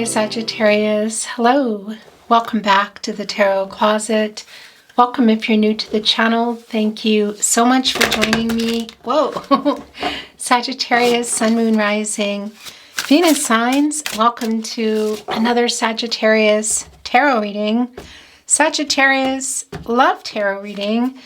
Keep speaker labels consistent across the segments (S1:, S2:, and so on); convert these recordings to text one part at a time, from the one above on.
S1: Sagittarius. Hello. Welcome back to the Tarot Closet. Welcome if you're new to the channel. Thank you so much for joining me. Whoa. Sagittarius, Sun, Moon, Rising, Venus signs. Welcome to another Sagittarius tarot reading. Sagittarius love tarot reading.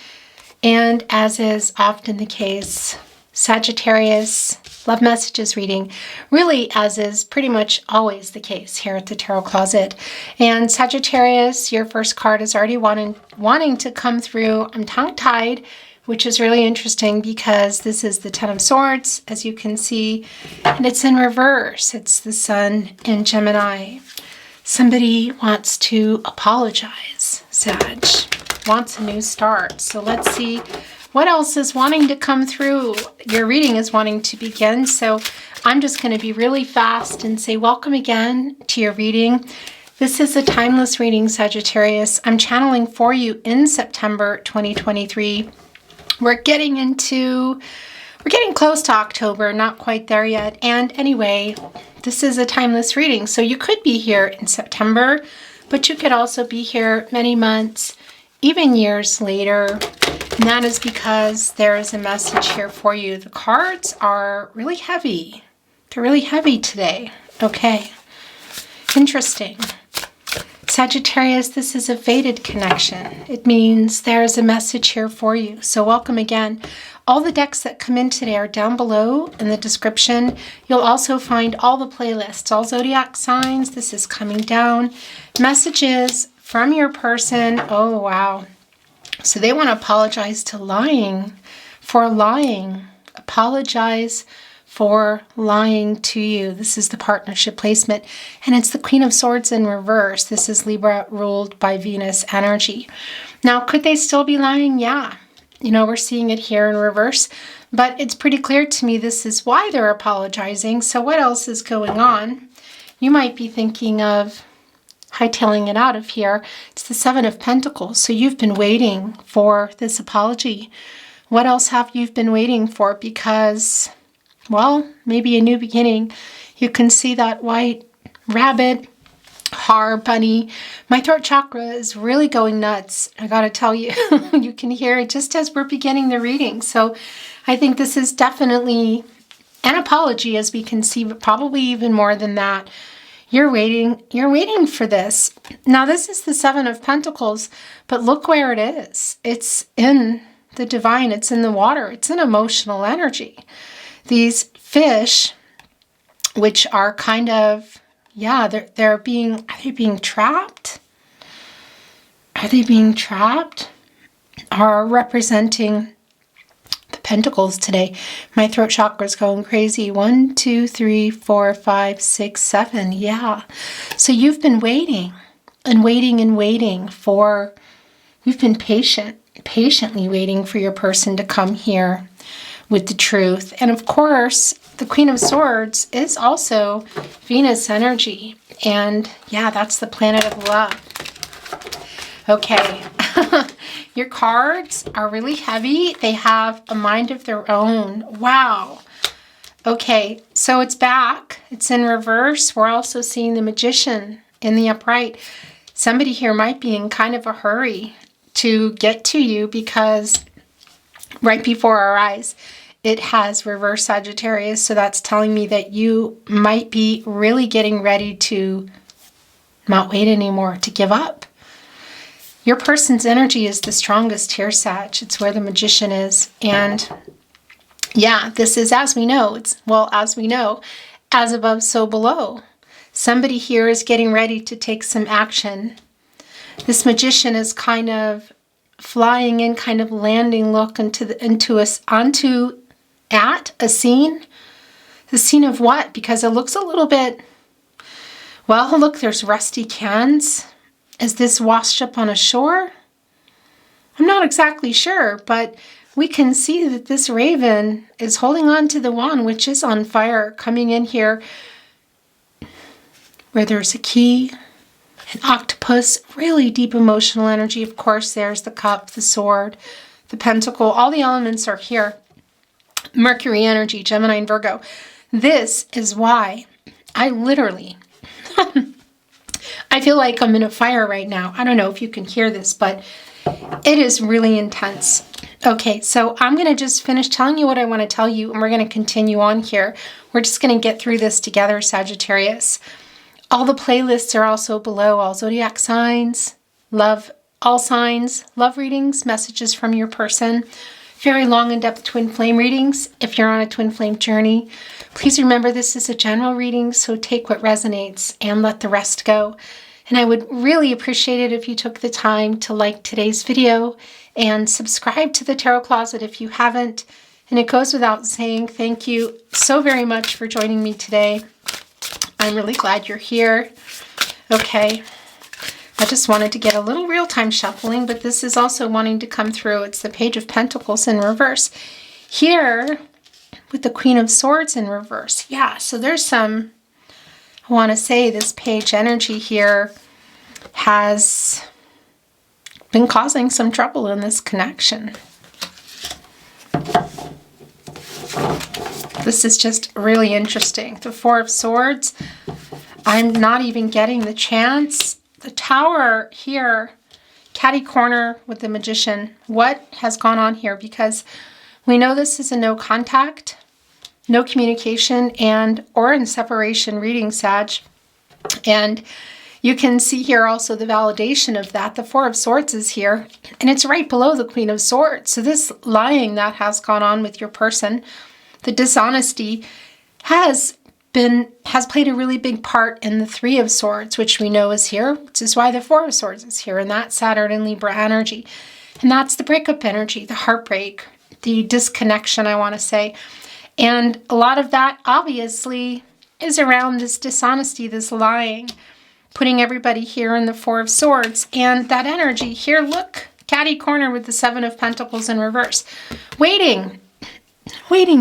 S1: And as is often the case, Sagittarius love messages reading, really as is pretty much always the case here at the Tarot Closet. And Sagittarius, your first card is already wanting to come through. I'm tongue-tied, which is really interesting because this is the Ten of Swords, as you can see, and it's in reverse. It's the Sun in Gemini. Somebody wants to apologize, Sag, wants a new start. So let's see what else is wanting to come through. Your reading is wanting to begin, so I'm just going to be really fast and say welcome again to your reading. This is a timeless reading, Sagittarius. I'm channeling for you in September 2023. We're getting close to October, not quite there yet. And anyway, this is a timeless reading, so you could be here in September, but you could also be here many months, even years later. And that is because there is a message here for you. The cards are really heavy. They're really heavy today. Okay. Interesting. Sagittarius, this is a fated connection. It means there is a message here for you. So welcome again. All the decks that come in today are down below in the description. You'll also find all the playlists, all zodiac signs. This is coming down. Messages from your person. Oh, wow. So they want to apologize for lying. Apologize for lying to you. This is the partnership placement. And it's the Queen of Swords in reverse. This is Libra ruled by Venus energy. Now, could they still be lying? Yeah. You know, we're seeing it here in reverse. But it's pretty clear to me this is why they're apologizing. So what else is going on? You might be thinking of hightailing it out of here. It's the Seven of Pentacles. So you've been waiting for this apology. What else have you been waiting for? Because, well, maybe a new beginning. You can see that white rabbit, bunny. My throat chakra is really going nuts. I gotta tell you, you can hear it just as we're beginning the reading. So I think this is definitely an apology, as we can see, but probably even more than that. You're waiting for this. Now, this is the Seven of Pentacles, but look where it is. It's in the divine. It's in the water. It's an emotional energy. These fish, which are kind of, yeah, are they being trapped? Are they being trapped? Are representing the Pentacles today. My throat chakra is going crazy. 1, 2, 3, 4, 5, 6, 7. Yeah. So you've been waiting and waiting and waiting for, you've been patiently waiting for your person to come here with the truth. And of course, the Queen of Swords is also Venus energy. And yeah, that's the planet of love. Okay. Your cards are really heavy. They have a mind of their own. Wow. Okay, so it's back. It's in reverse. We're also seeing the Magician in the upright. Somebody here might be in kind of a hurry to get to you because right before our eyes, it has reverse Sagittarius. So that's telling me that you might be really getting ready to not wait anymore, to give up. Your person's energy is the strongest here, Sag. It's where the Magician is. And yeah, this is, as we know, as above, so below. Somebody here is getting ready to take some action. This Magician is kind of flying in, kind of landing, look at a scene. The scene of what? Because it looks a little bit, well, look, there's rusty cans. Is this washed up on a shore? I'm not exactly sure, but we can see that this raven is holding on to the wand, which is on fire, coming in here where there's a key, an octopus, really deep emotional energy. Of course, there's the cup, the sword, the pentacle. All the elements are here. Mercury energy, Gemini and Virgo. This is why I literally I feel like I'm in a fire right now. I don't know if you can hear this, but it is really intense. Okay, so I'm going to just finish telling you what I want to tell you, and we're going to continue on here. We're just going to get through this together, Sagittarius. All the playlists are also below. All zodiac signs, love, all signs, love readings, messages from your person, very long in-depth twin flame readings if you're on a twin flame journey. Please remember this is a general reading, so take what resonates and let the rest go. And I would really appreciate it if you took the time to like today's video and subscribe to the Tarot Closet if you haven't. And it goes without saying, thank you so very much for joining me today. I'm really glad you're here. Okay, I just wanted to get a little real-time shuffling, but this is also wanting to come through. It's the Page of Pentacles in reverse. Here, with the Queen of Swords in reverse. Yeah, so there's some, I want to say this page energy here has been causing some trouble in this connection. This is just really interesting. The Four of Swords, I'm not even getting the chance. The Tower here, catty corner with the Magician. What has gone on here? Because we know this is a no contact, no communication, and or in separation reading, Sag. And you can see here also the validation of that. The Four of Swords is here, and it's right below the Queen of Swords. So this lying that has gone on with your person, the dishonesty, has played a really big part in the Three of Swords, which we know is here, which is why the Four of Swords is here, and that's Saturn and Libra energy. And that's the breakup energy, the heartbreak, the disconnection, I want to say. And a lot of that, obviously, is around this dishonesty, this lying, putting everybody here in the Four of Swords. And that energy here, look, catty corner with the Seven of Pentacles in reverse. Waiting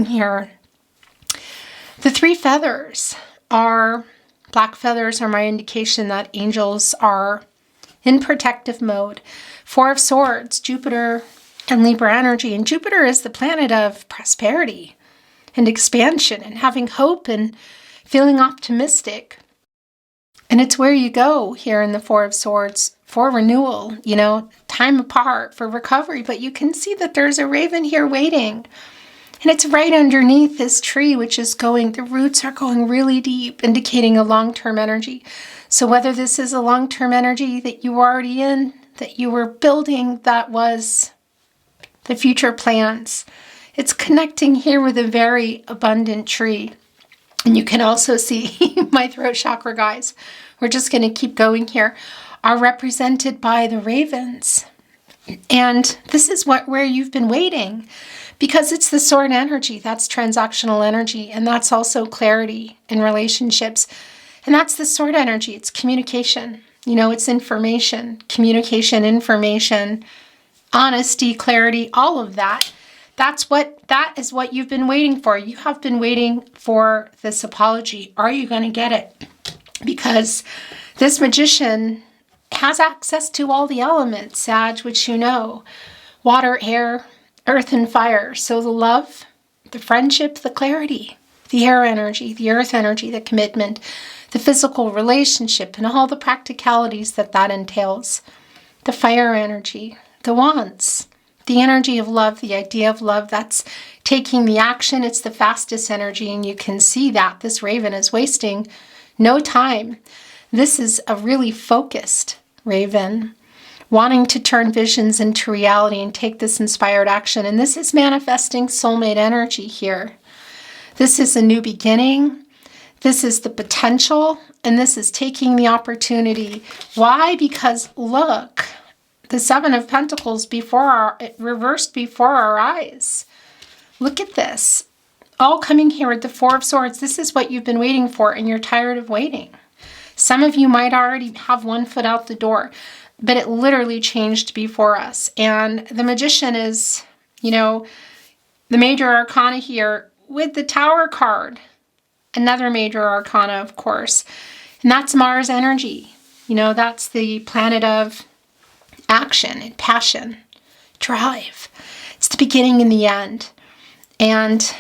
S1: here. The three feathers are, black feathers are my indication that angels are in protective mode. Four of Swords, Jupiter and Libra energy. And Jupiter is the planet of prosperity and expansion and having hope and feeling optimistic. And it's where you go here in the Four of Swords for renewal, you know, time apart for recovery. But you can see that there's a raven here waiting. And it's right underneath this tree, which is going, the roots are going really deep, indicating a long-term energy. So whether this is a long-term energy that you were already in, that you were building, that was the future plans, it's connecting here with a very abundant tree. And you can also see my throat chakra, guys. We're just going to keep going here. Are represented by the ravens. And this is where you've been waiting. Because it's the sword energy, that's transactional energy, and that's also clarity in relationships. And that's the sword energy, it's communication. You know, it's information, communication, information, honesty, clarity, all of that. That is what you've been waiting for. You have been waiting for this apology. Are you going to get it? Because this Magician has access to all the elements, Sag, which you know, water, air, earth and fire. So the love, the friendship, the clarity, the air energy, the earth energy, the commitment, the physical relationship, and all the practicalities that entails. The fire energy, the wands, the energy of love, the idea of love, that's taking the action. It's the fastest energy, and you can see that this raven is wasting no time. This is a really focused raven, wanting to turn visions into reality and take this inspired action. And this is manifesting soulmate energy here. This is a new beginning. This is the potential, and this is taking the opportunity. Why? Because look, the Seven of Pentacles reversed before our eyes. Look at this. All coming here with the Four of Swords. This is what you've been waiting for, and you're tired of waiting. Some of you might already have one foot out the door. But it literally changed before us. And the Magician is, you know, the major arcana here with the Tower card. Another major arcana, of course. And that's Mars energy. You know, that's the planet of action and passion, drive. It's the beginning and the end. And,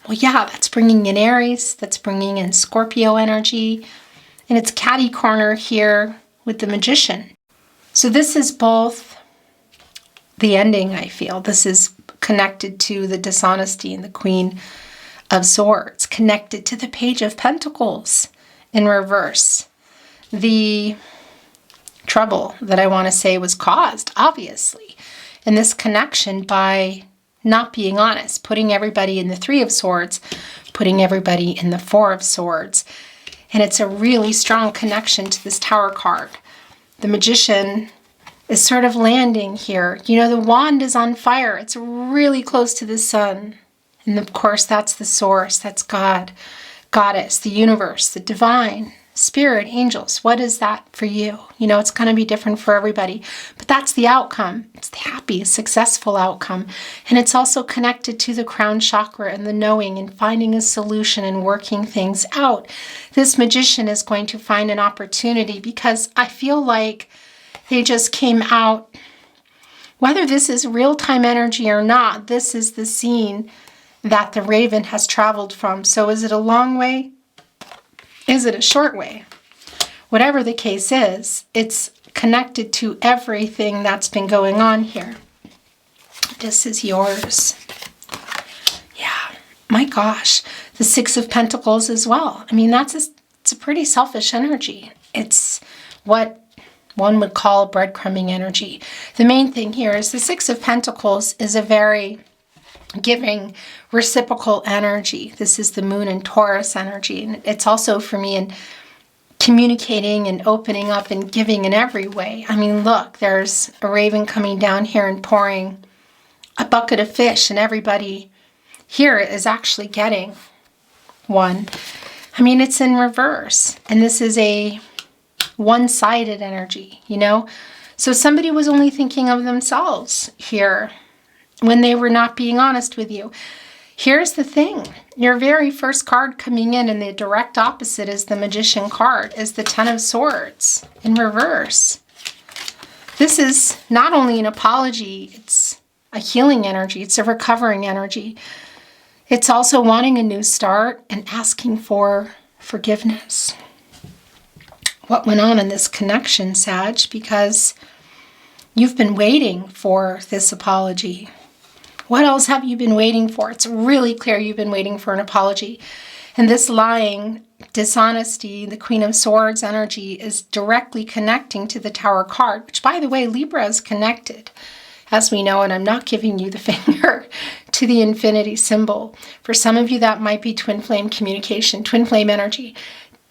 S1: well, yeah, that's bringing in Aries. That's bringing in Scorpio energy. in its catty corner here with the Magician. So this is both the ending, I feel. This is connected to the dishonesty and the Queen of Swords, connected to the Page of Pentacles in reverse. The trouble that I want to say was caused, obviously, in this connection by not being honest, putting everybody in the Three of Swords, putting everybody in the Four of Swords. And it's a really strong connection to this Tower card. The Magician is sort of landing here. You know, the wand is on fire. It's really close to the sun. And of course, that's the source. That's God, Goddess, the universe, the divine, spirit, angels. What is that for you? You know, it's going to be different for everybody. But that's the outcome. It's the happy, successful outcome. And it's also connected to the crown chakra and the knowing and finding a solution and working things out. This Magician is going to find an opportunity because I feel like they just came out. Whether this is real-time energy or not, this is the scene that the Raven has traveled from. So is it a long way? Is it a short way? Whatever the case is, it's connected to everything that's been going on here. This is yours. Yeah, my gosh. The Six of Pentacles as well. I mean, it's a pretty selfish energy. It's what one would call breadcrumbing energy. The main thing here is the Six of Pentacles is a very giving, reciprocal energy. This is the Moon and Taurus energy. And it's also for me in communicating and opening up and giving in every way. I mean, look, there's a raven coming down here and pouring a bucket of fish, and everybody here is actually getting one. I mean, it's in reverse. And this is a one-sided energy, you know? So somebody was only thinking of themselves here when they were not being honest with you. Here's the thing. Your very first card coming in, and the direct opposite is the Magician card, is the Ten of Swords in reverse. This is not only an apology, it's a healing energy, it's a recovering energy. It's also wanting a new start and asking for forgiveness. What went on in this connection, Sag? Because you've been waiting for this apology. What else have you been waiting for? It's really clear you've been waiting for an apology. And this lying, dishonesty, the Queen of Swords energy is directly connecting to the Tower card, which, by the way, Libra is connected, as we know, and I'm not giving you the finger, to the infinity symbol. For some of you, that might be twin flame communication, twin flame energy.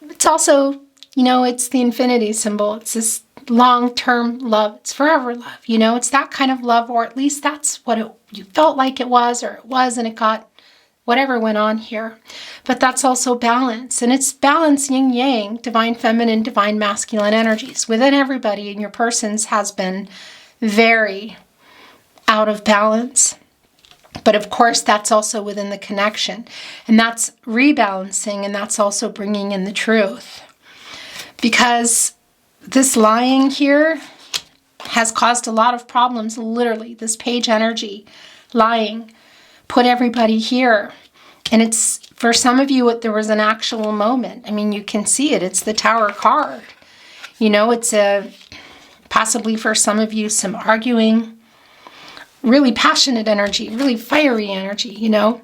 S1: It's also, you know, it's the infinity symbol. It's this long-term love. It's forever love. You know, it's that kind of love, or at least that's what you felt like it was, or it was, and it got whatever went on here. But that's also balance. And it's balance, yin yang, divine feminine, divine masculine energies within everybody. And your person's has been very out of balance. But of course, that's also within the connection. And that's rebalancing, and that's also bringing in the truth. Because this lying here has caused a lot of problems, literally. This page energy, lying, put everybody here. And it's, for some of you, there was an actual moment. I mean, you can see it. It's the Tower card. You know, it's possibly for some of you, some arguing, really passionate energy, really fiery energy, you know,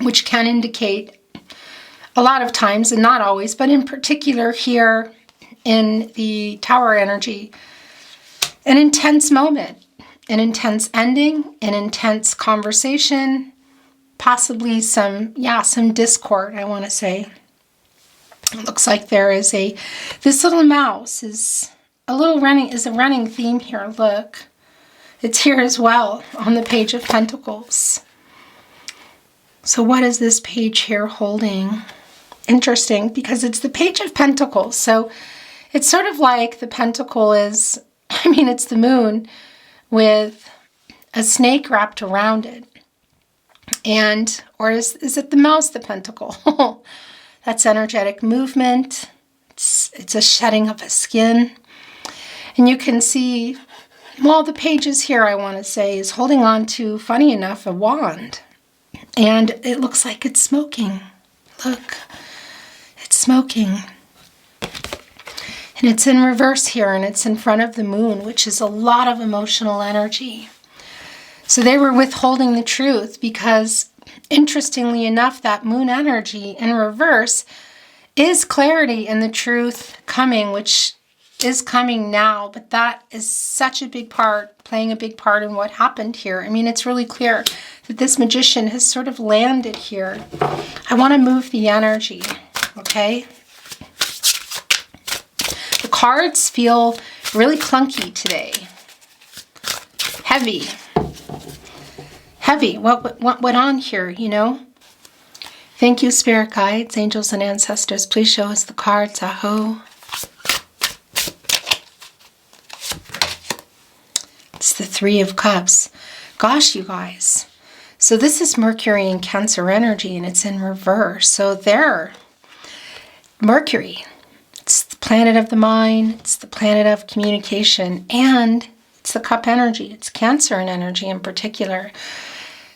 S1: which can indicate a lot of times, and not always, but in particular here in the Tower energy, an intense moment, an intense ending, an intense conversation, possibly some discord, I want to say. It looks like there is this little mouse is a running theme here. Look, it's here as well on the Page of Pentacles. So what is this page here holding? Interesting, because it's the Page of Pentacles. So it's sort of like the pentacle is, I mean, it's the moon with a snake wrapped around it. And, or is it the mouse, the pentacle? That's energetic movement. It's a shedding of a skin. And you can see, well, the pages here, I want to say, is holding on to, funny enough, a wand. And it looks like it's smoking. Look, it's smoking. And it's in reverse here, and it's in front of the moon, which is a lot of emotional energy. So they were withholding the truth because, interestingly enough, that moon energy in reverse is clarity and the truth coming, which is coming now. But that is such a big part, playing a big part in what happened here. I mean, it's really clear that this magician has sort of landed here. I want to move the energy, okay? The cards feel really clunky today. Heavy. Heavy. What went on here, you know? Thank you, spirit guides, angels, and ancestors. Please show us the cards. Aho. It's the Three of Cups. Gosh, you guys. So this is Mercury and Cancer energy, and it's in reverse. So there, Mercury, it's the planet of the mind, it's the planet of communication, and it's the cup energy. It's Cancer energy in particular.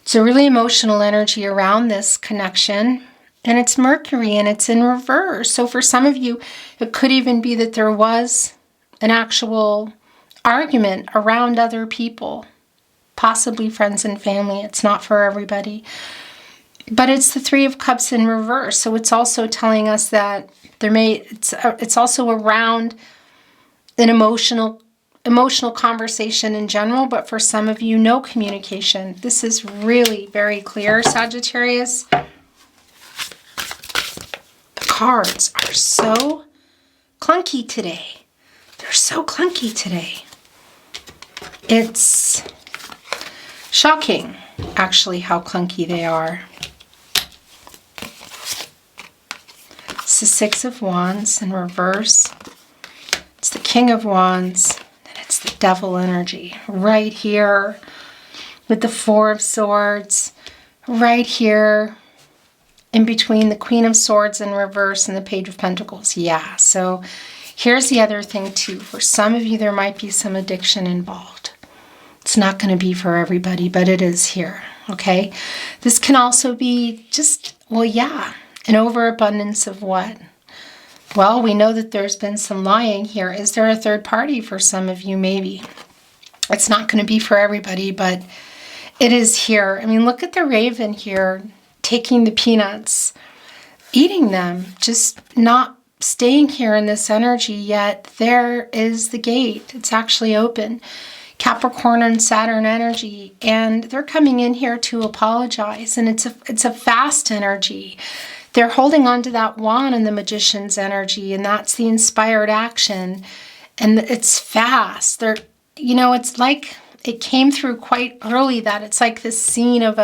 S1: It's a really emotional energy around this connection, and it's Mercury, and it's in reverse. So for some of you, it could even be that there was an actual argument around other people, possibly friends and family. It's not for everybody. But it's the Three of Cups in reverse. So it's also telling us that it's also around an emotional conversation in general, but for some of you, no communication. This is really very clear, Sagittarius. The cards are so clunky today. They're so clunky today. It's shocking, actually, how clunky they are. It's the Six of Wands in reverse. It's the King of Wands. It's the Devil energy right here with the Four of Swords, right here in between the Queen of Swords in reverse and the Page of Pentacles. Yeah, so here's the other thing too. For some of you, there might be some addiction involved. It's not going to be for everybody, but it is here, okay? This can also be just, well, yeah, an overabundance of what? Well, we know that there's been some lying here. Is there a third party for some of you? Maybe. It's not going to be for everybody, but it is here. I mean, look at the raven here, taking the peanuts, eating them, just not staying here in this energy yet. There is the gate. It's actually open. Capricorn and Saturn energy, and they're coming in here to apologize, and it's a fast energy. They're holding on to that wand in the Magician's energy, and that's the inspired action, and it's fast. They're, you know, it's like it came through quite early that it's like this scene of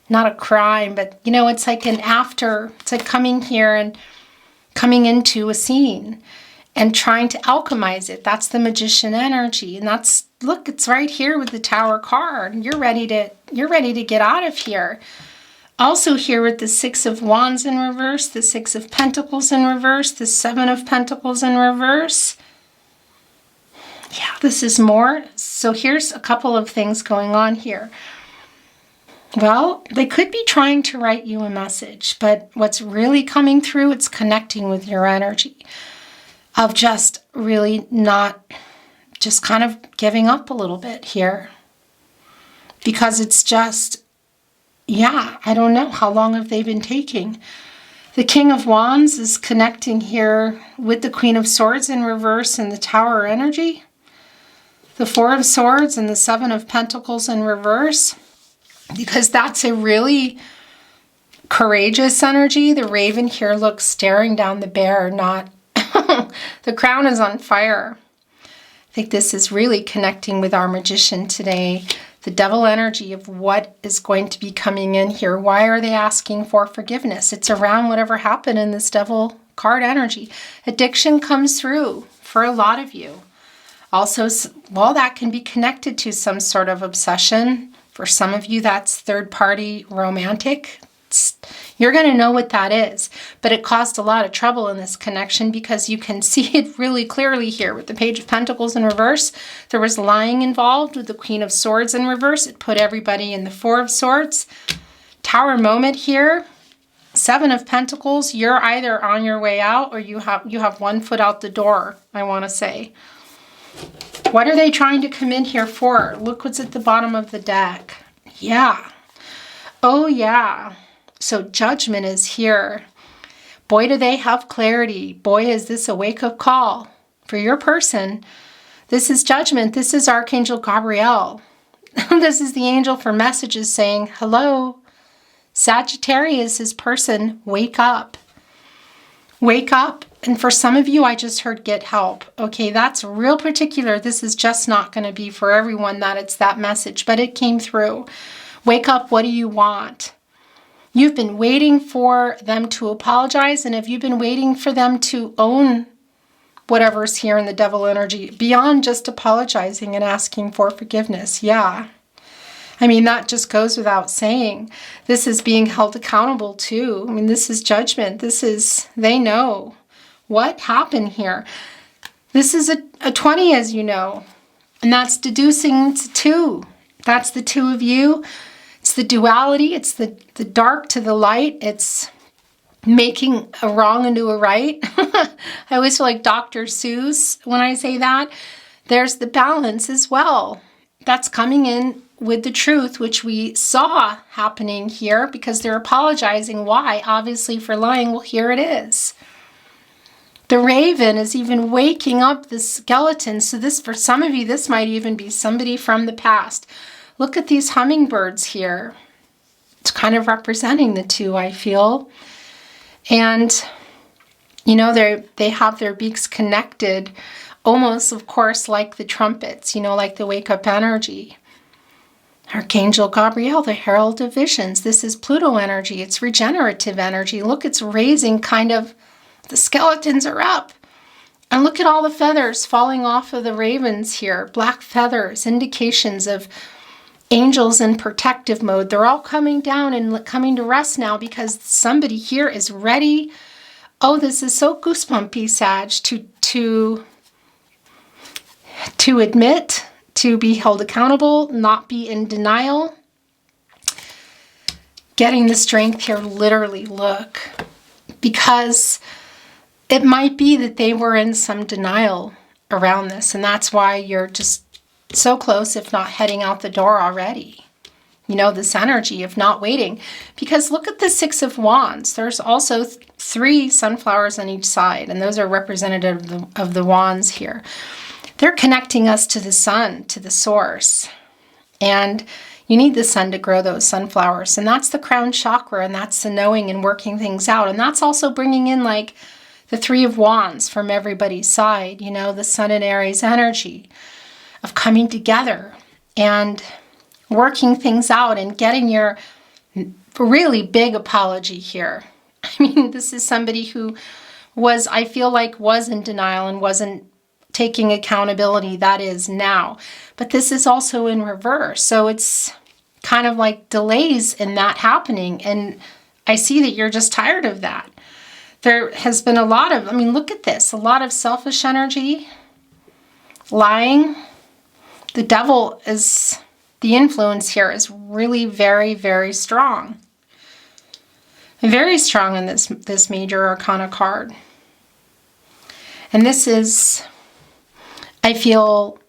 S1: not a crime, but, you know, it's like it's like coming here and coming into a scene and trying to alchemize it. That's the Magician energy, and that's, look, it's right here with the Tower card. You're ready to get out of here. Also here with the Six of Wands in reverse, the Six of Pentacles in reverse, the Seven of Pentacles in reverse. Yeah, this is more. So here's a couple of things going on here. Well, they could be trying to write you a message, but what's really coming through, it's connecting with your energy of just really not, just kind of giving up a little bit here. Because it's just, yeah, I don't know. How long have they been taking? The King of Wands is connecting here with the Queen of Swords in reverse and the Tower energy. The Four of Swords and the Seven of Pentacles in reverse. Because that's a really courageous energy. The raven here looks staring down the bear, not the crown is on fire. I think this is really connecting with our Magician today. The Devil energy of what is going to be coming in here. Why are they asking for forgiveness? It's around whatever happened in this Devil card energy. Addiction comes through for a lot of you. Also, well, that can be connected to some sort of obsession. For some of you, that's third-party romantic. You're going to know what that is. But it caused a lot of trouble in this connection because you can see it really clearly here with the Page of Pentacles in reverse. There was lying involved with the Queen of Swords in reverse. It put everybody in the Four of Swords. Tower moment here. Seven of Pentacles, you're either on your way out or you have one foot out the door, I want to say. What are they trying to come in here for? Look what's at the bottom of the deck. Yeah. Oh, yeah. So Judgment is here. Boy, do they have clarity. Boy, is this a wake-up call for your person. This is Judgment. This is Archangel Gabriel. This is the angel for messages saying, hello, Sagittarius, his person, wake up. Wake up. And for some of you, I just heard get help. Okay, that's real particular. This is just not going to be for everyone that it's that message, but it came through. Wake up. What do you want? You've been waiting for them to apologize, and have you been waiting for them to own whatever's here in the devil energy beyond just apologizing and asking for forgiveness? Yeah. I mean, that just goes without saying. This is being held accountable too. I mean, this is Judgment. This is, they know what happened here. This is a 20, as you know, and that's deducing to 2. That's the 2 of you. It's the duality. It's the dark to the light. It's making a wrong into a right. I always feel like Dr. Seuss when I say that. There's the balance as well. That's coming in with the truth, which we saw happening here because they're apologizing. Why? Obviously for lying. Well, here it is. The raven is even waking up the skeleton. So this, for some of you, this might even be somebody from the past. Look at these hummingbirds here. It's kind of representing the 2, I feel. And, you know, they have their beaks connected almost, of course, like the trumpets, you know, like the wake-up energy. Archangel Gabriel, the herald of visions. This is Pluto energy. It's regenerative energy. Look, it's raising kind of, the skeletons are up. And look at all the feathers falling off of the ravens here. Black feathers, indications of angels in protective mode. They're all coming down and coming to rest now because somebody here is ready. Oh, this is so goosebumpy, Sag, to admit, to be held accountable, not be in denial. Getting the strength here, literally, look. Because it might be that they were in some denial around this, and that's why you're just so close, if not heading out the door already. You know, this energy of not waiting. Because look at the 6 of Wands. There's also 3 sunflowers on each side, and those are representative of the wands here. They're connecting us to the sun, to the source. And you need the sun to grow those sunflowers. And that's the crown chakra, and that's the knowing and working things out. And that's also bringing in like the 3 of Wands from everybody's side, you know, the Sun and Aries energy of coming together and working things out and getting your really big apology here. I mean, this is somebody who was, I feel like, was in denial and wasn't taking accountability. That is now. But this is also in reverse. So it's kind of like delays in that happening. And I see that you're just tired of that. There has been a lot of, I mean, look at this, a lot of selfish energy, lying. The devil is, the influence here is really very, very strong. Very strong in this major arcana card. And this is, I feel,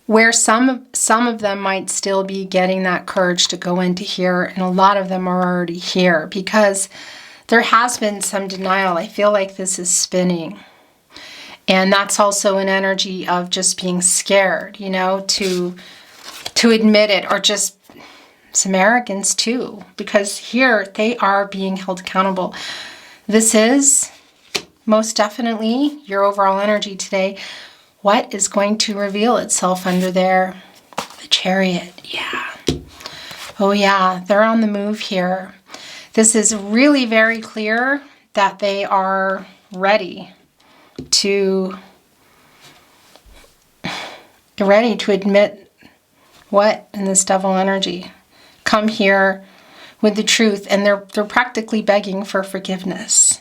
S1: where some of them might still be getting that courage to go into here, and a lot of them are already here because there has been some denial. I feel like this is spinning. And that's also an energy of just being scared, you know, to admit it, or just some arrogance too, because here they are being held accountable. This is most definitely your overall energy today. What is going to reveal itself under there? The Chariot, yeah. Oh yeah, they're on the move here. This is really very clear that they are ready to admit what in this devil energy. Come here with the truth, and they're practically begging for forgiveness.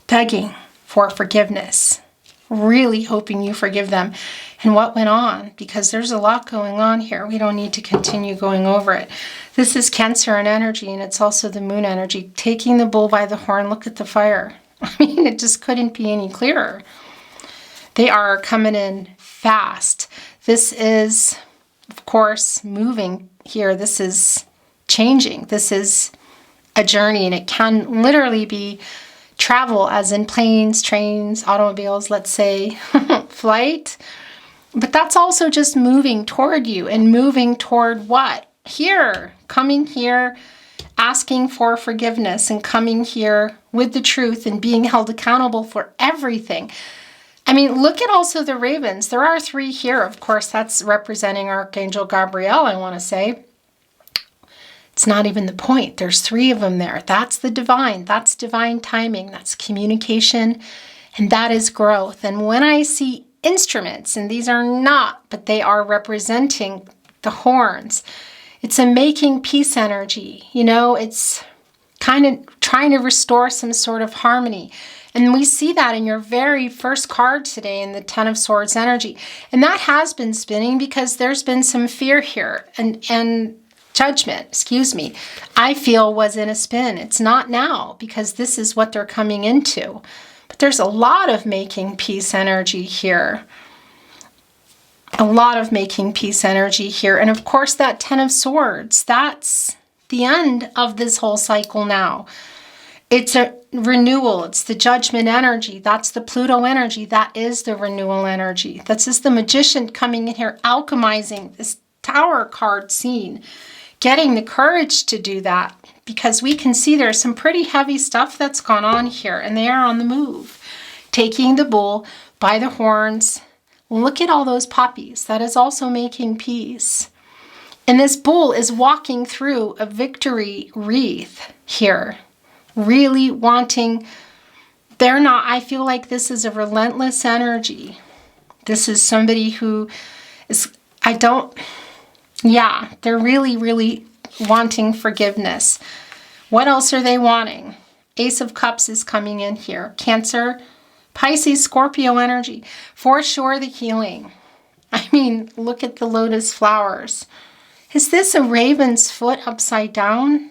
S1: Begging for forgiveness. really hoping you forgive them and what went on, because there's a lot going on here. We don't need to continue going over it. This is Cancer and energy, and it's also the moon energy. Taking the bull by the horn, look at the fire. I mean, it just couldn't be any clearer. They are coming in fast. This is, of course, moving here. This is changing. This is a journey, and it can literally be travel, as in planes, trains, automobiles, let's say, flight. But that's also just moving toward you, and moving toward what? Here, coming here, asking for forgiveness, and coming here with the truth and being held accountable for everything. I mean, look at also the ravens. There are 3 here. Of course, that's representing Archangel Gabriel, I want to say. It's not even the point. There's 3 of them there. That's the divine. That's divine timing. That's communication. And that is growth. And when I see instruments, and these are not, but they are representing the horns, it's a making peace energy. You know, it's kind of trying to restore some sort of harmony. And we see that in your very first card today in the Ten of Swords energy. And that has been spinning because there's been some fear here. And judgment, excuse me, I feel was in a spin. It's not now, because this is what they're coming into. But there's a lot of making peace energy here. A lot of making peace energy here. And of course, that Ten of Swords, that's the end of this whole cycle now. It's a renewal. It's the judgment energy. That's the Pluto energy. That is the renewal energy. This is the Magician coming in here, alchemizing this Tower card scene. Getting the courage to do that, because we can see there's some pretty heavy stuff that's gone on here, and they are on the move. Taking the bull by the horns. Look at all those puppies. That is also making peace. And this bull is walking through a victory wreath here, really wanting, I feel like this is a relentless energy. This is somebody who is, they're really, really wanting forgiveness. What else are they wanting? Ace of Cups is coming in here. Cancer, Pisces, Scorpio energy. For sure, the healing. I mean, look at the lotus flowers. Is this a raven's foot upside down?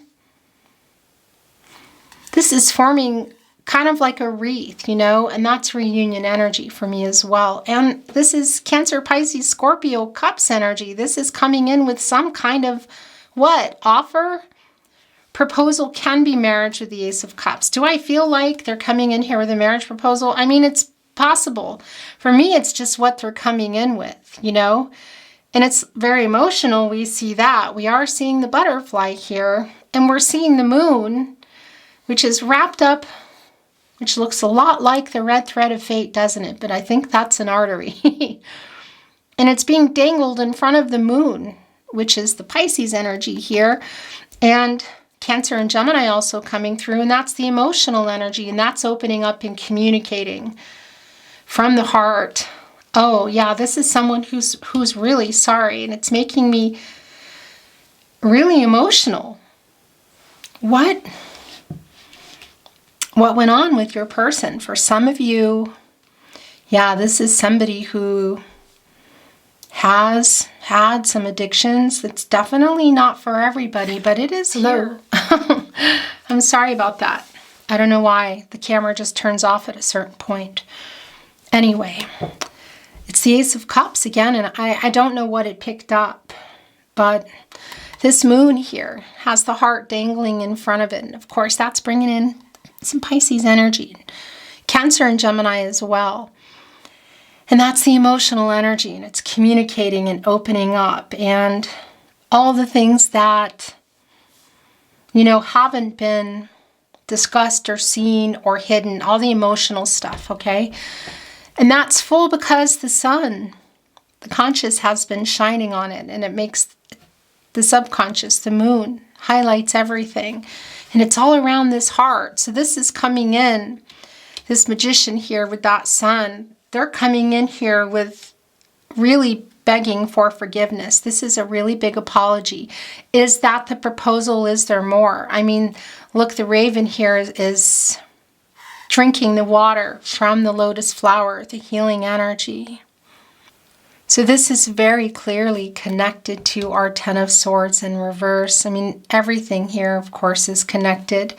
S1: This is forming kind of like a wreath, you know, and that's reunion energy for me as well. And this is Cancer, Pisces, Scorpio, Cups energy. This is coming in with some kind of, offer? Proposal, can be marriage with the Ace of Cups. Do I feel like they're coming in here with a marriage proposal? I mean, it's possible. For me, it's just what they're coming in with, you know, and it's very emotional. We see that. We are seeing the butterfly here, and we're seeing the moon, which is wrapped up, which looks a lot like the red thread of fate, doesn't it? But I think that's an artery. And it's being dangled in front of the moon, which is the Pisces energy here. And Cancer and Gemini also coming through, and that's the emotional energy, and that's opening up and communicating from the heart. Oh, yeah, this is someone who's really sorry, and it's making me really emotional. What went on with your person? For some of you, this is somebody who has had some addictions. It's definitely not for everybody, but it is here. I'm sorry about that. I don't know why the camera just turns off at a certain point. Anyway, it's the Ace of Cups again, and I don't know what it picked up, but this moon here has the heart dangling in front of it. And of course, that's bringing in some Pisces energy, Cancer and Gemini as well. And that's the emotional energy, and it's communicating and opening up, and all the things that, haven't been discussed or seen or hidden, all the emotional stuff, okay? And that's full because the sun, the conscious, has been shining on it, and it makes the subconscious, the moon, highlights everything. And it's all around this heart. So this is coming in, this Magician here with that sun, they're coming in here with really begging for forgiveness. This is a really big apology. Is that the proposal? Is there more? I mean, look, the Raven here is drinking the water from the lotus flower, the healing energy. So this is very clearly connected to our Ten of Swords in reverse. I mean, everything here, of course, is connected.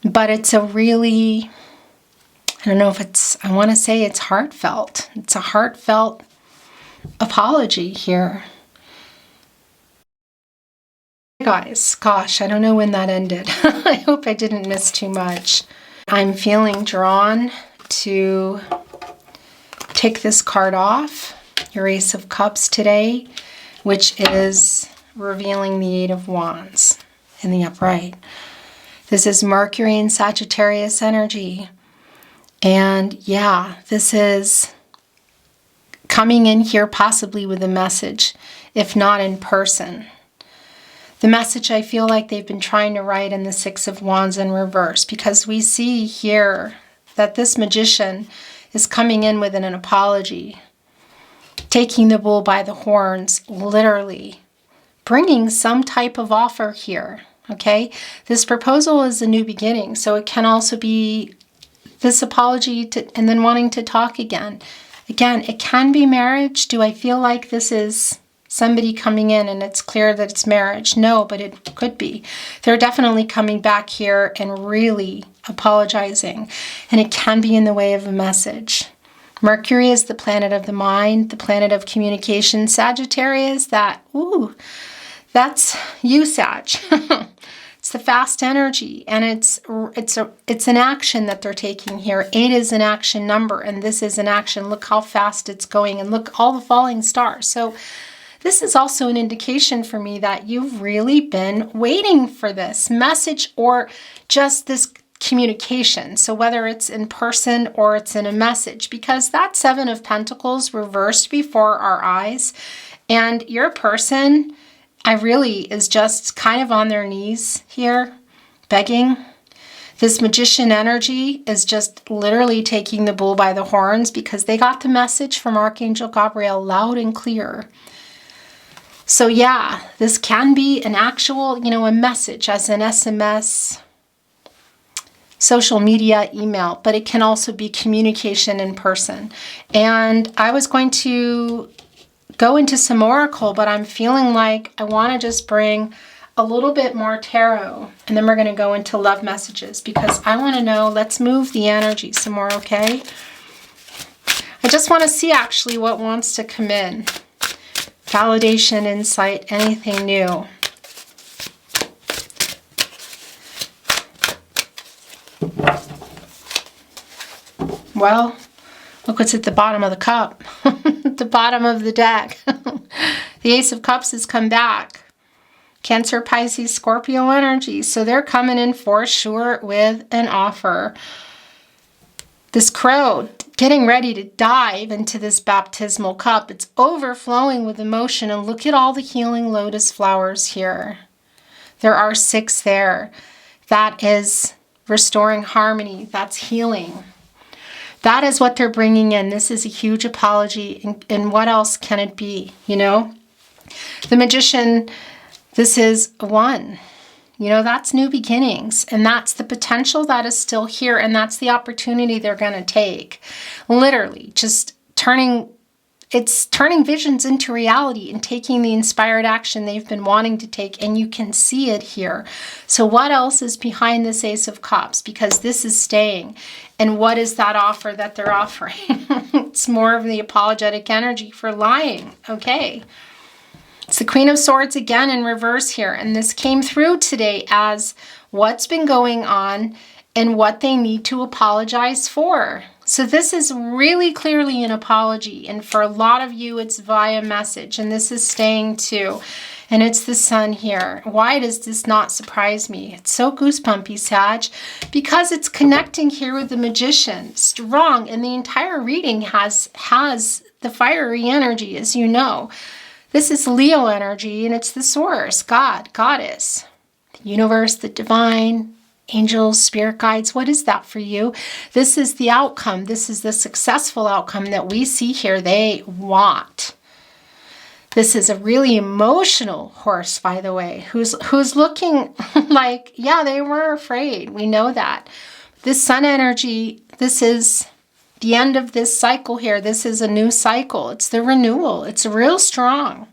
S1: But it's a really, I don't know if it's, I want to say it's heartfelt. It's a heartfelt apology here. Guys, gosh, I don't know when that ended. I hope I didn't miss too much. I'm feeling drawn to take this card off, your Ace of Cups today, which is revealing the Eight of Wands in the upright. This is Mercury and Sagittarius energy. And yeah, this is coming in here possibly with a message, if not in person. The message I feel like they've been trying to write in the Six of Wands in reverse, because we see here that this magician is coming in with an apology, taking the bull by the horns, literally, bringing some type of offer here, okay? This proposal is a new beginning, so it can also be this apology and then wanting to talk again. Again, it can be marriage. Do I feel like this is somebody coming in and it's clear that it's marriage? No, but it could be. They're definitely coming back here and really apologizing. And it can be in the way of a message. Mercury is the planet of the mind, the planet of communication. Sagittarius, that's you, Sag. It's the fast energy, and it's an action that they're taking here. 8 is an action number, and this is an action. Look how fast it's going, and look all the falling stars. So this is also an indication for me that you've really been waiting for this message or just this communication. So whether it's in person or it's in a message, because that Seven of Pentacles reversed before our eyes, and your person, I really is just kind of on their knees here, begging. This magician energy is just literally taking the bull by the horns because they got the message from Archangel Gabriel loud and clear. So yeah, this can be an actual, a message as an SMS, social media, email, but it can also be communication in person. And I was going to go into some oracle, but I'm feeling like I want to just bring a little bit more tarot, and then we're going to go into love messages because I want to know, let's move the energy some more, okay? I just want to see actually what wants to come in. Validation, insight, anything new. Well, look what's at the bottom of the cup. The bottom of the deck. The Ace of Cups has come back. Cancer, Pisces, Scorpio energy. So they're coming in for sure with an offer. This crow getting ready to dive into this baptismal cup. It's overflowing with emotion. And look at all the healing lotus flowers here. There are 6 there. That is restoring harmony. That's healing. That is what they're bringing in. This is a huge apology. And what else can it be, The magician, this is 1. That's new beginnings. And that's the potential that is still here. And that's the opportunity they're going to take. Literally, just turning visions into reality and taking the inspired action they've been wanting to take. And you can see it here. So what else is behind this Ace of Cups? Because this is staying. And what is that offer that they're offering? It's more of the apologetic energy for lying. Okay. It's the Queen of Swords again in reverse here. And this came through today as what's been going on and what they need to apologize for. So this is really clearly an apology. And for a lot of you, it's via message. And this is staying too. And it's the Sun here. Why does this not surprise me? It's so goosebumpy, Sag, because it's connecting here with the magician. Strong. And the entire reading has the fiery energy, as you know. This is Leo energy, and it's the source, God, goddess, the universe, the divine, angels, spirit guides. What is that for you? This is the outcome. This is the successful outcome that we see here they want. This is a really emotional horse, by the way, who's looking like, yeah, they were afraid. We know that. this sun energy, this is the end of this cycle here. This is a new cycle. It's the renewal. It's real strong.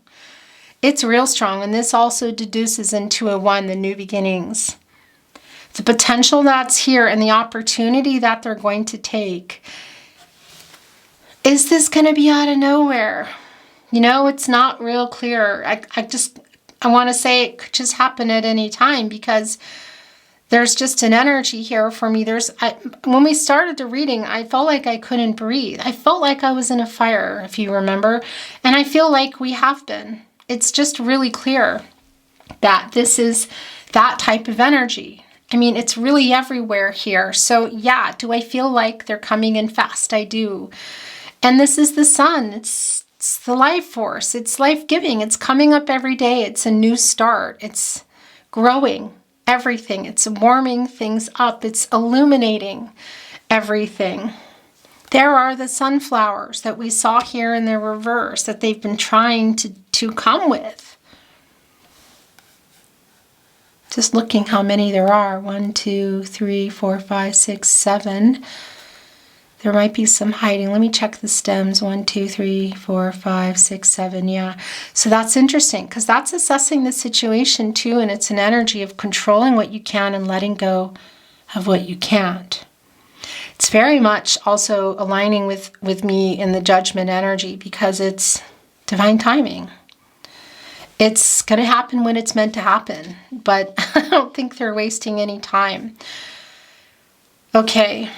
S1: It's real strong. And this also deduces into a 1, the new beginnings. The potential that's here and the opportunity that they're going to take. Is this going to be out of nowhere? You know, it's not real clear. I want to say it could just happen at any time because there's just an energy here for me. When we started the reading, I felt like I couldn't breathe. I felt like I was in a fire, if you remember. And I feel like we have been. It's just really clear that this is that type of energy. I mean, it's really everywhere here. So yeah, do I feel like they're coming in fast? I do. And this is the sun. It's the life force. It's life-giving. It's coming up every day. It's a new start. It's growing everything. It's warming things up. It's illuminating everything. There are the sunflowers that we saw here in the reverse that they've been trying to come with. Just looking how many there are. 1, 2, 3, 4, 5, 6, 7. There might be some hiding. Let me check the stems. 1, 2, 3, 4, 5, 6, 7. Yeah. So that's interesting because that's assessing the situation too. And it's an energy of controlling what you can and letting go of what you can't. It's very much also aligning with me in the judgment energy because it's divine timing. It's going to happen when it's meant to happen. But I don't think they're wasting any time. Okay.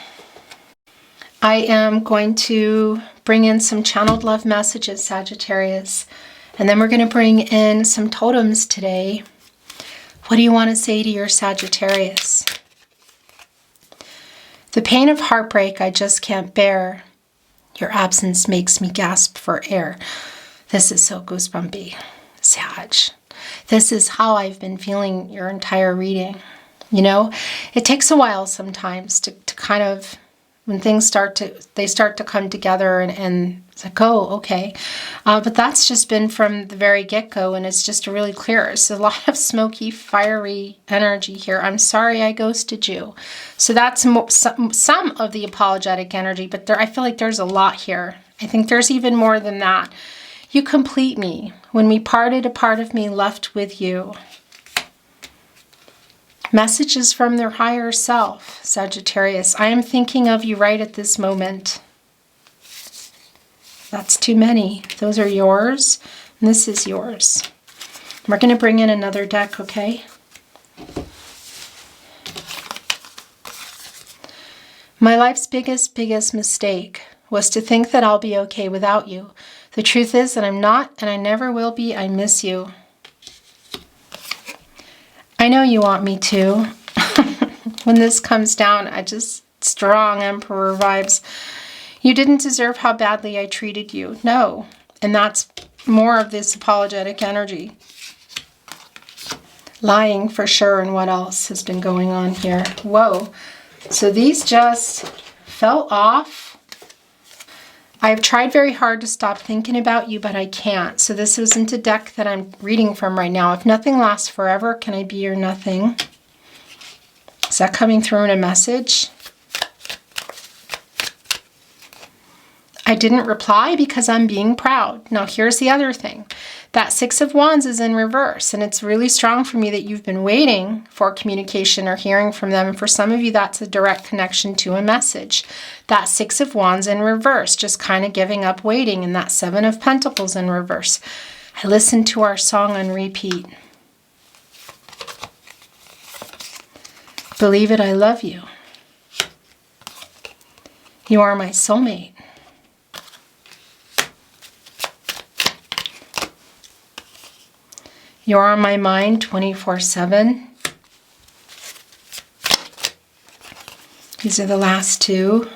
S1: I am going to bring in some channeled love messages, Sagittarius. And then we're going to bring in some totems today. What do you want to say to your Sagittarius? The pain of heartbreak I just can't bear. Your absence makes me gasp for air. This is so goosebumpy, Sag. This is how I've been feeling your entire reading. You know, it takes a while sometimes to kind of, when things start to come together and it's like, oh, okay. But that's just been from the very get-go and it's just really clear. It's a lot of smoky, fiery energy here. I'm sorry I ghosted you. So that's some of the apologetic energy, but I feel like there's a lot here. I think there's even more than that. You complete me. When we parted, a part of me left with you. Messages from their higher self, Sagittarius. I am thinking of you right at this moment. That's too many. Those are yours, and this is yours. We're going to bring in another deck, okay? My life's biggest mistake was to think that I'll be okay without you. The truth is that I'm not, and I never will be. I miss you. I know you want me to. When this comes down, I just strong Emperor vibes. You didn't deserve how badly I treated you. No. And that's more of this apologetic energy. Lying for sure, and what else has been going on here? Whoa. So these just fell off. I've tried very hard to stop thinking about you, but I can't. So this isn't a deck that I'm reading from right now. If nothing lasts forever, can I be your nothing? Is that coming through in a message? I didn't reply because I'm being proud. Now here's the other thing. That 6 of Wands is in reverse, and it's really strong for me that you've been waiting for communication or hearing from them. And for some of you, that's a direct connection to a message. That 6 of Wands in reverse, just kind of giving up waiting, and that 7 of Pentacles in reverse. I listened to our song on repeat. Believe it, I love you. You are my soulmate. You're on my mind 24/7. These are the last two.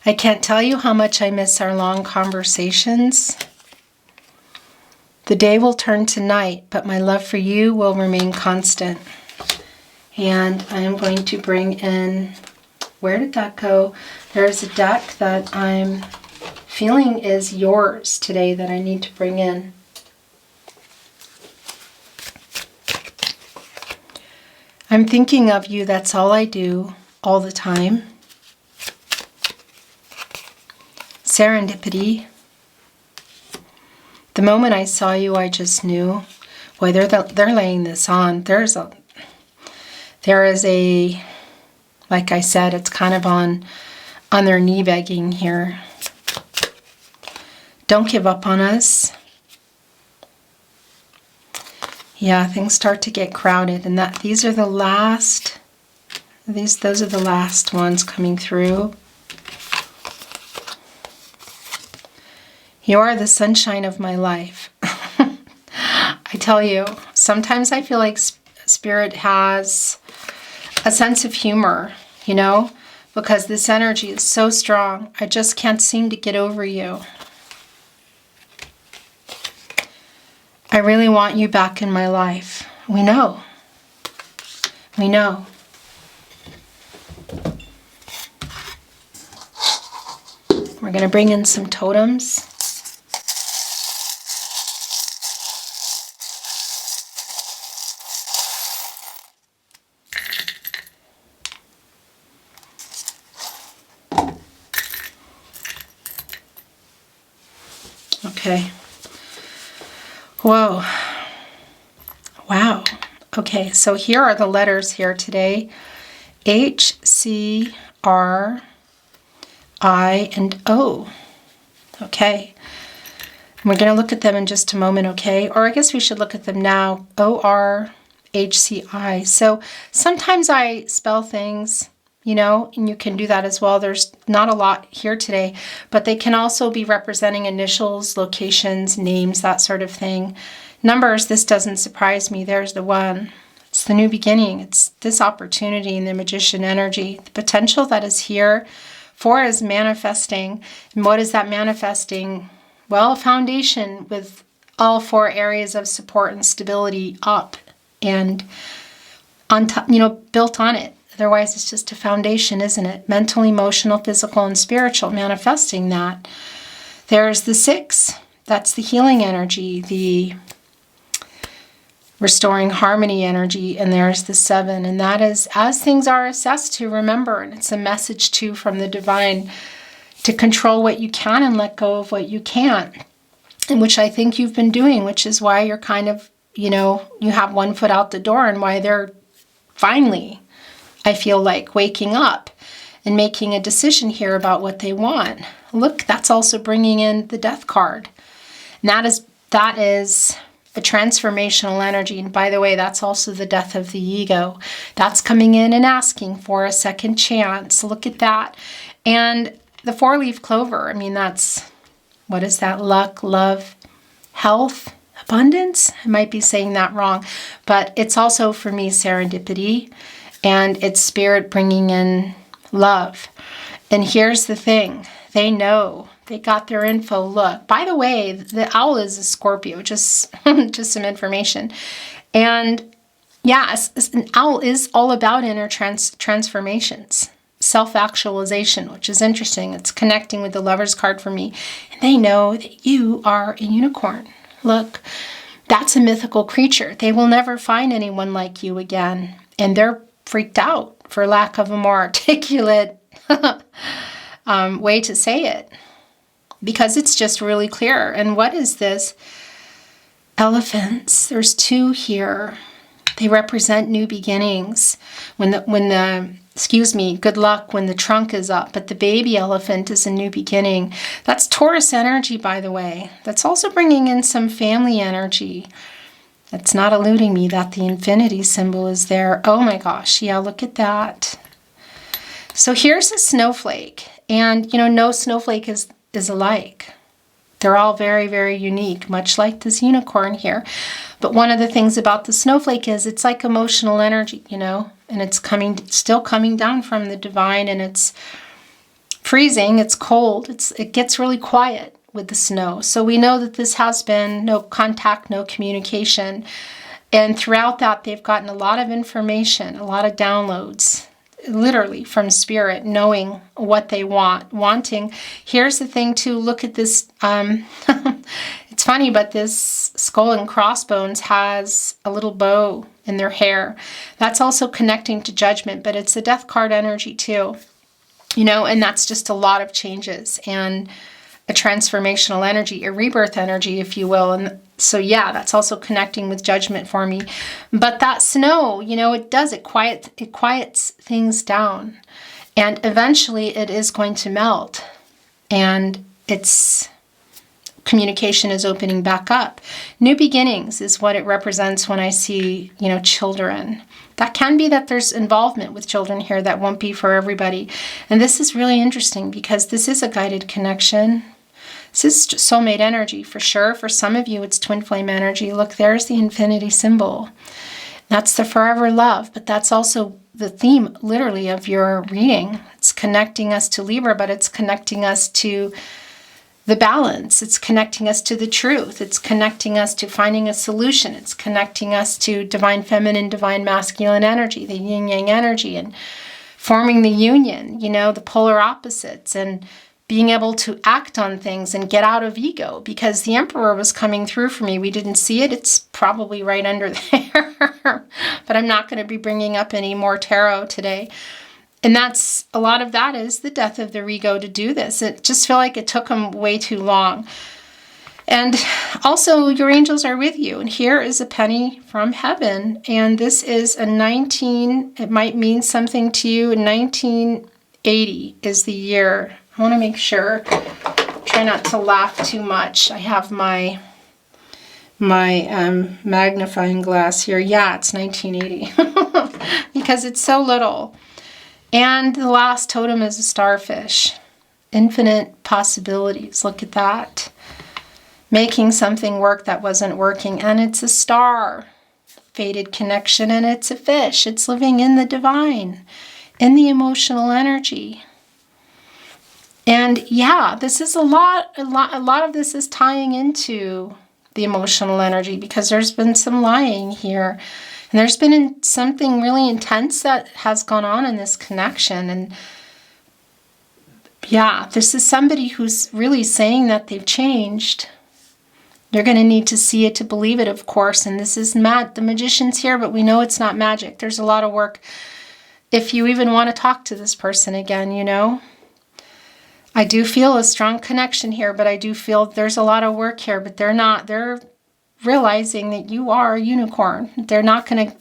S1: I can't tell you how much I miss our long conversations. The day will turn to night, but my love for you will remain constant. And I am going to bring in, where did that go? There's a deck that I'm feeling is yours today that I need to bring in. I'm thinking of you. That's all I do, all the time. Serendipity. The moment I saw you, I just knew. Boy, they're laying this on. There is a, like I said, it's kind of on their knee begging here. Don't give up on us. Yeah, things start to get crowded, and those are the last ones coming through. You are the sunshine of my life. I tell you, sometimes I feel like Spirit has a sense of humor, you know, because this energy is so strong. I just can't seem to get over you. I really want you back in my life. We know. We know. We're going to bring in some totems. Okay. Whoa. Wow. Okay, so here are the letters here today. H, C, R, I, and O. Okay. And we're going to look at them in just a moment, okay? Or I guess we should look at them now. O, R, H, C, I. So sometimes I spell things, you know, and you can do that as well. There's not a lot here today, but they can also be representing initials, locations, names, that sort of thing. Numbers, this doesn't surprise me. There's the 1. It's the new beginning. It's this opportunity in the magician energy. The potential that is here. 4 is manifesting. And what is that manifesting? Well, a foundation with all 4 areas of support and stability up and on top, you know, built on it. Otherwise, it's just a foundation, isn't it? Mental, emotional, physical, and spiritual, manifesting that. There's the 6. That's the healing energy, the restoring harmony energy. And there's the 7. And that is, as things are assessed, to remember. And it's a message, too, from the divine to control what you can and let go of what you can't. And which I think you've been doing, which is why you're kind of, you know, you have one foot out the door and why they're finally, I feel like, waking up and making a decision here about what they want. Look, that's also bringing in the Death card. And that is a transformational energy. And by the way, that's also the death of the ego. That's coming in and asking for a second chance. Look at that. And the 4-leaf clover, I mean, that's, what is that? Luck, love, health, abundance? I might be saying that wrong. But it's also, for me, serendipity. And it's Spirit bringing in love. And here's the thing. They know. They got their info. Look, by the way, the owl is a Scorpio. Just some information. And yes, an owl is all about inner transformations. Self-actualization, which is interesting. It's connecting with the Lover's card for me. And they know that you are a unicorn. Look, that's a mythical creature. They will never find anyone like you again. And they're freaked out, for lack of a more articulate way to say it, because it's just really clear. And what is this? Elephants. There's 2 here. They represent new beginnings. When the excuse me, good luck when the trunk is up, but the baby elephant is a new beginning. That's Taurus energy, by the way. That's also bringing in some family energy. It's not eluding me that the infinity symbol is there. Oh my gosh, yeah, look at that. So here's a snowflake. And, you know, no snowflake is alike. They're all very, very unique, much like this unicorn here. But one of the things about the snowflake is it's like emotional energy, you know, and it's still coming down from the divine, and it's freezing, it's cold, it gets really quiet with the snow. So we know that this has been no contact, no communication. And throughout that, they've gotten a lot of information, a lot of downloads, literally from Spirit, knowing what they wanting. Here's the thing too, look at this. It's funny, but this skull and crossbones has a little bow in their hair. That's also connecting to judgment, but it's a death card energy too. You know, and that's just a lot of changes and a transformational energy, a rebirth energy, if you will. And so, yeah, that's also connecting with judgment for me. But that snow, you know, it quiets things down. And eventually it is going to melt. And its communication is opening back up. New beginnings is what it represents when I see, you know, children. That can be that there's involvement with children here that won't be for everybody. And this is really interesting because this is a guided connection. This is soulmate energy for sure. For some of you, it's twin flame energy. Look, there's the infinity symbol. That's the forever love, but that's also the theme, literally, of your reading. It's connecting us to Libra, but it's connecting us to the balance. It's connecting us to the truth. It's connecting us to finding a solution. It's connecting us to divine feminine, divine masculine energy, the yin yang energy, and forming the union, you know, the polar opposites, and being able to act on things and get out of ego, because the Emperor was coming through for me. We didn't see it. It's probably right under there, but I'm not going to be bringing up any more tarot today. And that's, a lot of that is the death of their ego to do this. It just feel like it took them way too long. And also, your angels are with you. And here is a penny from heaven. And this is a 19, it might mean something to you. 1980 is the year. I want to make sure, try not to laugh too much. I have my magnifying glass here. Yeah, it's 1980 because it's so little. And the last totem is a starfish. Infinite possibilities. Look at that. Making something work that wasn't working. And it's a star. Fated connection. And it's a fish. It's living in the divine. In the emotional energy. And yeah, this is a lot of this is tying into the emotional energy, because there's been some lying here. And there's been something really intense that has gone on in this connection. And yeah, this is somebody who's really saying that they've changed. You're going to need to see it to believe it, of course. And this is the magician's here, but we know it's not magic. There's a lot of work if you even want to talk to this person again, you know. I do feel a strong connection here, but I do feel there's a lot of work here, but they're realizing that you are a unicorn. They're not going to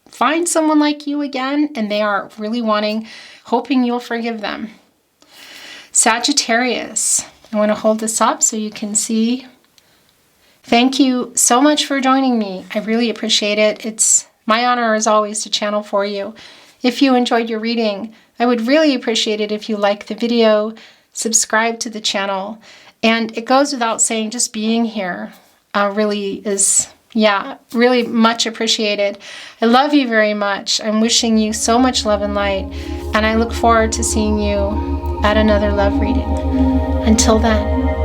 S1: find someone like you again, and they are really hoping you'll forgive them. Sagittarius, I want to hold this up so you can see. Thank you so much for joining me. I really appreciate it. It's my honor, as always, to channel for you. If you enjoyed your reading, I would really appreciate it if you like the video, subscribe to the channel, and it goes without saying, just being here really is, yeah, really much appreciated. I love you very much. I'm wishing you so much love and light, and I look forward to seeing you at another love reading. Until then.